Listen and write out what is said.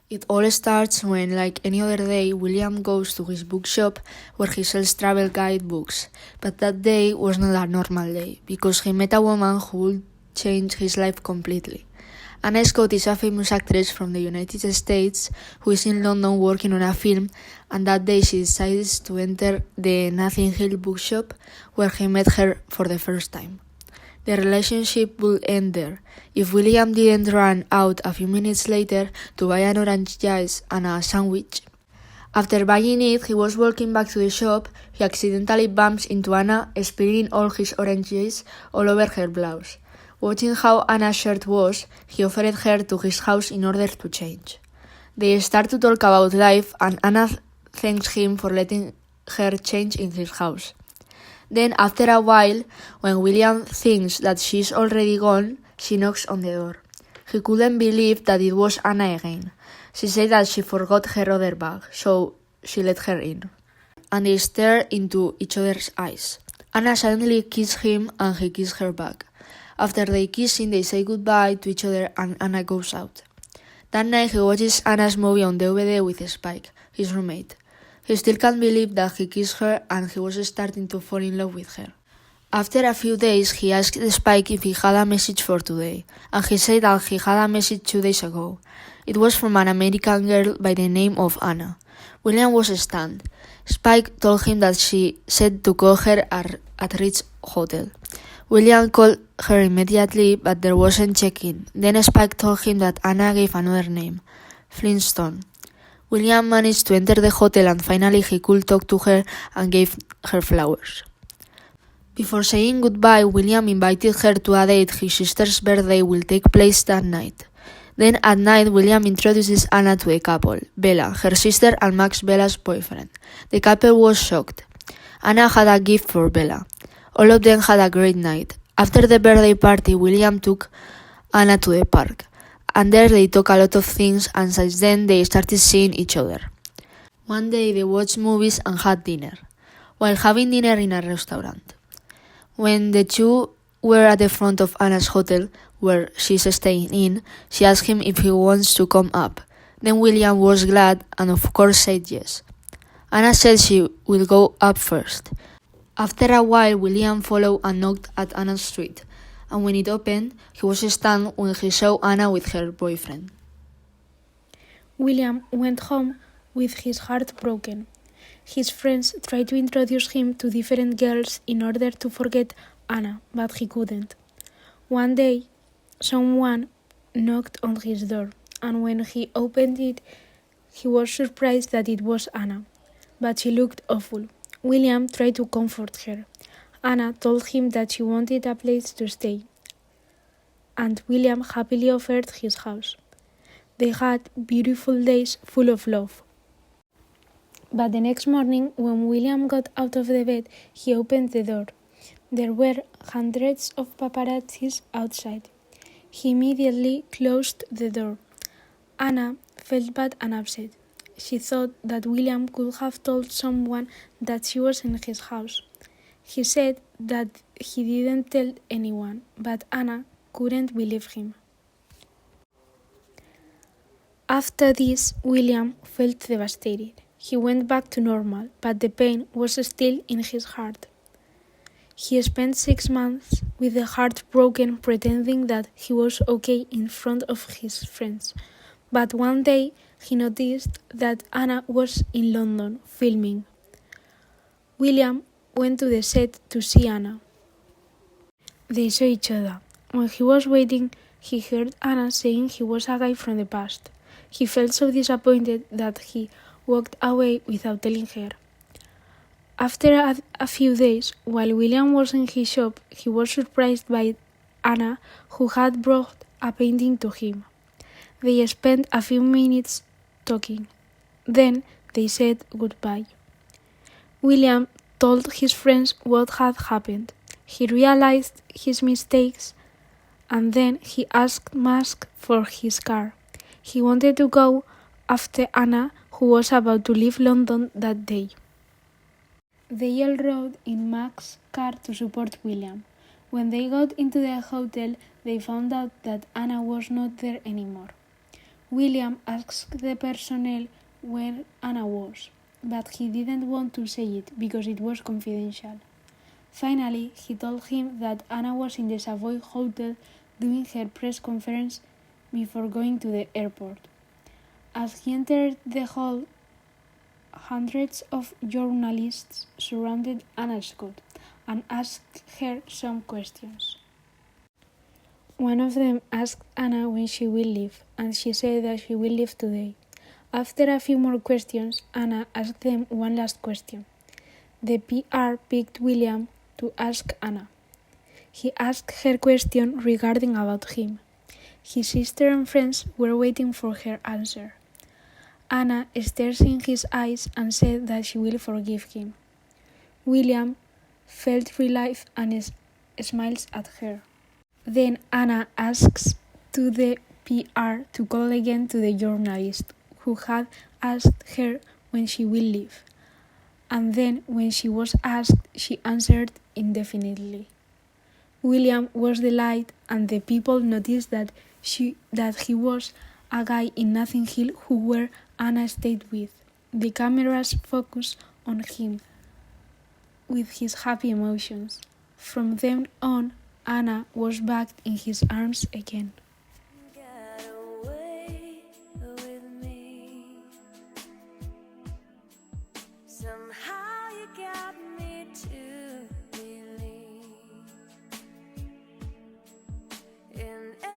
It all starts when, like any other day, William goes to his bookshop where he sells travel guide books. But that day was not a normal day, because he met a woman who would change his life completely. Anna Scott is a famous actress from the United States who is in London working on a film, and that day she decides to enter the Nothing Hill bookshop where he met her for the first time. The relationship would end there if William didn't run out a few minutes later to buy an orange juice and a sandwich. After buying it, he was walking back to the shop. He accidentally bumps into Anna, spilling all his orange juice all over her blouse. Watching how Anna's shirt was, he offered her to his house in order to change. They start to talk about life, and Anna thanks him for letting her change in his house. Then, after a while, when William thinks that she's already gone, she knocks on the door. He couldn't believe that it was Anna again. She said that she forgot her other bag, so she let her in. And they stare into each other's eyes. Anna suddenly kisses him and he kisses her back. After they kissing, they say goodbye to each other and Anna goes out. That night he watches Anna's movie on DVD with Spike, his roommate. He still can't believe that he kissed her and he was starting to fall in love with her. After a few days, he asked Spike if he had a message for today, and he said that he had a message 2 days ago. It was from an American girl by the name of Anna. William was stunned. Spike told him that she said to call her at Ritz Hotel. William called her immediately, but there wasn't check-in. Then Spike told him that Anna gave another name, Flintstone. William managed to enter the hotel and finally he could talk to her and gave her flowers. Before saying goodbye, William invited her to a date. His sister's birthday will take place that night. Then at night, William introduces Anna to the couple, Bella, her sister and Max, Bella's boyfriend. The couple was shocked. Anna had a gift for Bella. All of them had a great night. After the birthday party, William took Anna to the park. And there they talked a lot of things, and since then they started seeing each other. One day they watched movies and had dinner, while having dinner in a restaurant. When the two were at the front of Anna's hotel, where she's staying in, she asked him if he wants to come up. Then William was glad and of course said yes. Anna said she will go up first. After a while, William followed and knocked at Anna's street, and when it opened, he was stunned when he saw Anna with her boyfriend. William went home with his heart broken. His friends tried to introduce him to different girls in order to forget Anna, but he couldn't. One day, someone knocked on his door, and when he opened it, he was surprised that it was Anna, but she looked awful. William tried to comfort her. Anna told him that she wanted a place to stay, and William happily offered his house. They had beautiful days full of love. But the next morning, when William got out of the bed, he opened the door. There were hundreds of paparazzis outside. He immediately closed the door. Anna felt bad and upset. She thought that William could have told someone that she was in his house. He said that he didn't tell anyone, but Anna couldn't believe him. After this, William felt devastated. He went back to normal, but the pain was still in his heart. He spent 6 months with the heart broken, pretending that he was okay in front of his friends. But one day, he noticed that Anna was in London filming. William went to the set to see Anna. They saw each other. When he was waiting, he heard Anna saying he was a guy from the past. He felt so disappointed that he walked away without telling her. After a few days, while William was in his shop, he was surprised by Anna, who had brought a painting to him. They spent a few minutes talking. Then they said goodbye. William told his friends what had happened. He realized his mistakes, and then he asked Max for his car. He wanted to go after Anna, who was about to leave London that day. They all rode in Max's car to support William. When they got into the hotel, they found out that Anna was not there anymore. William asked the personnel where Anna was, but he didn't want to say it because it was confidential. Finally, he told him that Anna was in the Savoy Hotel doing her press conference before going to the airport. As he entered the hall, hundreds of journalists surrounded Anna Scott and asked her some questions. One of them asked Anna when she will leave, and she said that she will leave today. After a few more questions, Anna asked them one last question. The PR picked William to ask Anna. He asked her question regarding about him. His sister and friends were waiting for her answer. Anna stared in his eyes and said that she will forgive him. William felt relief and smiles at her. Then Anna asks to the PR to call again to the journalist who had asked her when she will leave. And then when she was asked, she answered indefinitely. William was delighted, and the people noticed that he was a guy in Nothing Hill who Anna stayed with. The cameras focused on him with his happy emotions. From then on, Anna was back in his arms again.